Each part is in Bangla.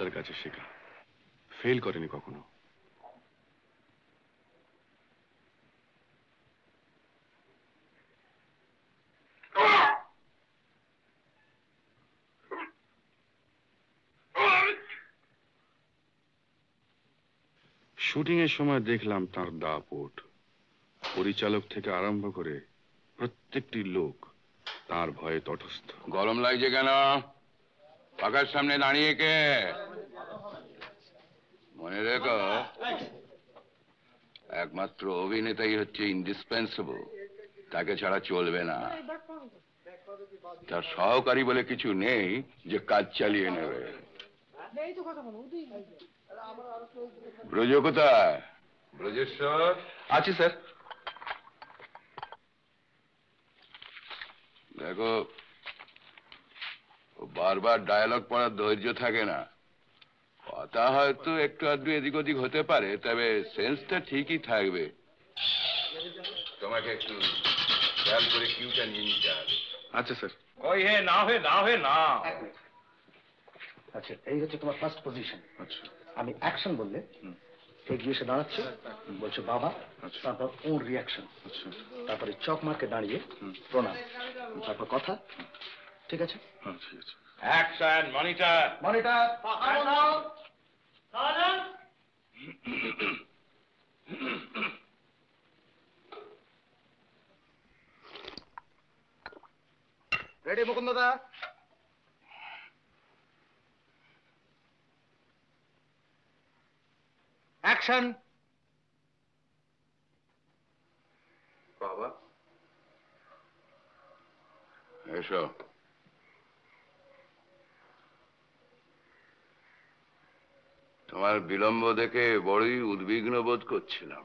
তার কাছে শেখা, ফেল করেনি কখনো। শুটিং এর সময় দেখলাম তার দাপট, পরিচালক থেকে আরম্ভ করে প্রত্যেকটি লোক তার ভয়ে তটস্থ। গরম লাগছে কেন? পাখার সামনে দাঁড়িয়ে কে? মনে রেখো, একমাত্র অভিনেতাই হচ্ছে ইন্ডিসপেন্সেবল, তাকে ছাড়া চলবে না। তার সহকারী বলে কিছু নেই যে কাজ চালিয়ে নেবে। ব্রজ কোথায়? ব্রজেশ্বর আছি স্যার। দেখো, বারবার ডায়ালগ পড়ার ধৈর্য থাকে না। কথা হয়তো একটু আধটু এদিক ওদিক হতে পারে, তবে সেন্সটা ঠিকই থাকবে। তোমাকে একটু খেয়াল করে কিউটা নিয়ে নিতে হবে। আচ্ছা স্যার। ওই হে না হে না হে না। আচ্ছা, এই হচ্ছে তোমার ফার্স্ট পজিশন। আচ্ছা। আমি অ্যাকশন বললে এগিয়ে এসে দাঁড়াচ্ছে, বলছো বাবা, তারপর ওর রিয়াকশন, তারপরে চক মার্কে দাঁড়িয়ে প্রণাম, তারপর কথা। ঠিক আছে? হ্যাঁ ঠিক আছে। Action monitor. মনিটর রেডি মুকুন্দদা? অ্যাকশন। বাবা এসো। তোমার বিলম্ব দেখে বড়ই উদ্বিগ্ন বোধ করছিলাম।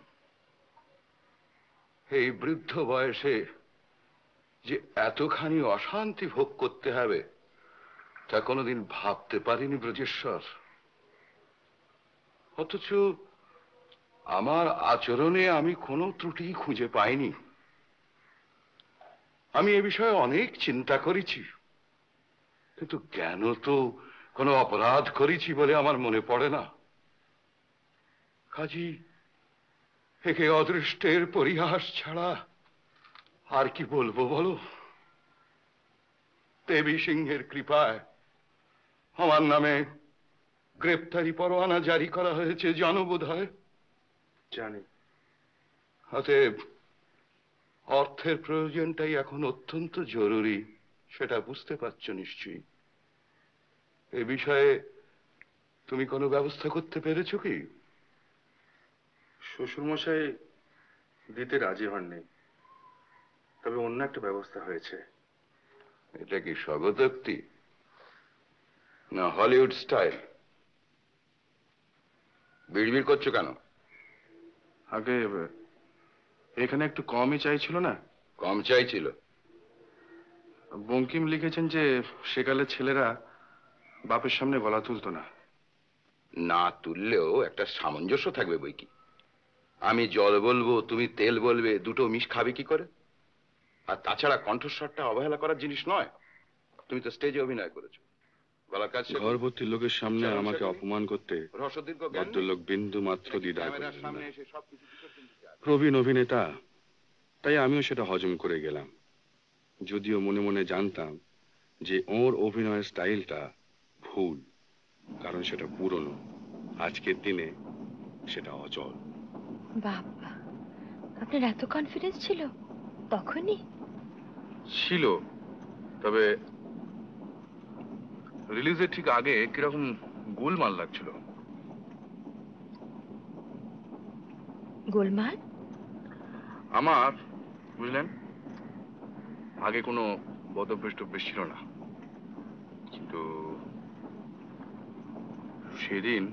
এই বৃদ্ধ বয়সে যে এতখানি অশান্তি ভোগ করতে হবে তা কোনোদিন ভাবতে পারিনি ব্রজেশ্বর। অথচ আমার আচরণে আমি কোনো ত্রুটি খুঁজে পাইনি। আমি এ বিষয়ে অনেক চিন্তা করেছি, কিন্তু কেন তো কোনো অপরাধ করেছি বলে আমার মনে পড়ে না। কাজী একে অদৃষ্টের পরিহাস ছাড়া আর কি বলবো বলো? দেবী সিংহের কৃপায় আমার নামে গ্রেপ্তারি পরোয়ানা জারি করা হয়েছে, জানো বোধ হয়? জানি। অতএব অর্থের প্রয়োজনটাই এখন অত্যন্ত জরুরি, সেটা বুঝতে পারছো নিশ্চয়ই। এ বিষয়ে তুমি কোনো ব্যবস্থা করতে পেরেছো কি? শ্বশুরমশাই দিতে রাজি হননি, তবে অন্য একটা ব্যবস্থা হয়েছে। এটা কি স্বগতোক্তি না হলিউড স্টাইল? বিড়বিড় করছো কেন? আগে এখানে একটু কমই চাইছিল না? কম চাইছিল? বঙ্কিম লিখেছেন যে সেকালে ছেলেরা বাপের সামনে গলা তুলতো না। না তুললেও একটা সামঞ্জস্য থাকবে বই কি। আমি জল বলবো, তুমি তেল বলবে, দুটো মিশ খাবে কি করে? আর তাছাড়া কণ্ঠস্বরটা অবহেলা করার জিনিস নয়। তুমি তো স্টেজে অভিনয় করেছো, গলার কাজ শেখো। ঘরভর্তি লোকের সামনে আমাকে অপমান করতে রসদীর্ঘ ভদ্রলোক বিন্দু মাত্র দ্বিধা করলেন সামনে না। এসে সবকিছু বিসর্জন দিতে হবে। প্রবীণ অভিনেতা, তাই আমিও সেটা হজম করে গেলাম, যদিও মনে মনে জানতাম যে ওর অভিনয়ের স্টাইলটা ভুল, কারণ সেটা পুরনো। আজকের দিনে সেটা অচল। বাবা, আপনার এত কনফিডেন্স ছিল তখনই? ছিল, তবে রিলিজের ঠিক আগে কিরকম গোলমাল লাগছিল। গোলমাল? আমার, বুঝলেন, আগে কোনো বদভ্যাস টভ্যাস ছিল না, কিন্তু সেদিন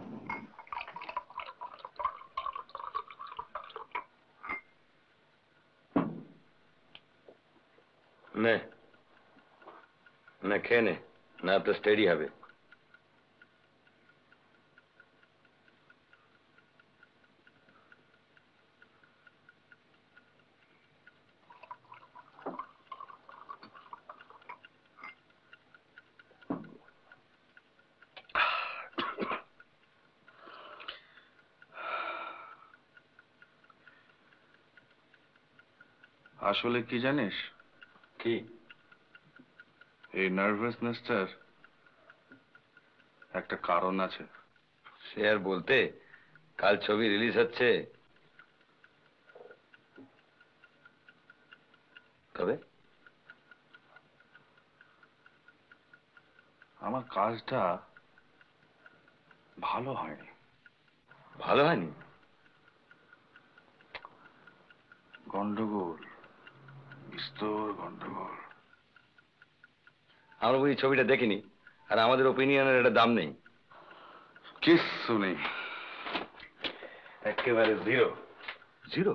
নে না, খেয়ে নে, না তো স্টেডি হবে। আসলে কি জানিস, কি? এই নার্ভাসনেসটার একটা কারণ আছে। সে আর বলতে, কাল ছবি রিলিজ হচ্ছে। তবে আমার কাজটা ভালো হয়নি। ভালো হয়নি? গন্ডগোল, বিস্তর গন্ডগোল। আমরা ওই ছবিটা দেখিনি, আর আমাদের ওপিনিয়নের একটা দাম নেই। কিচ্ছু নেই, একেবারে জিরো। জিরো?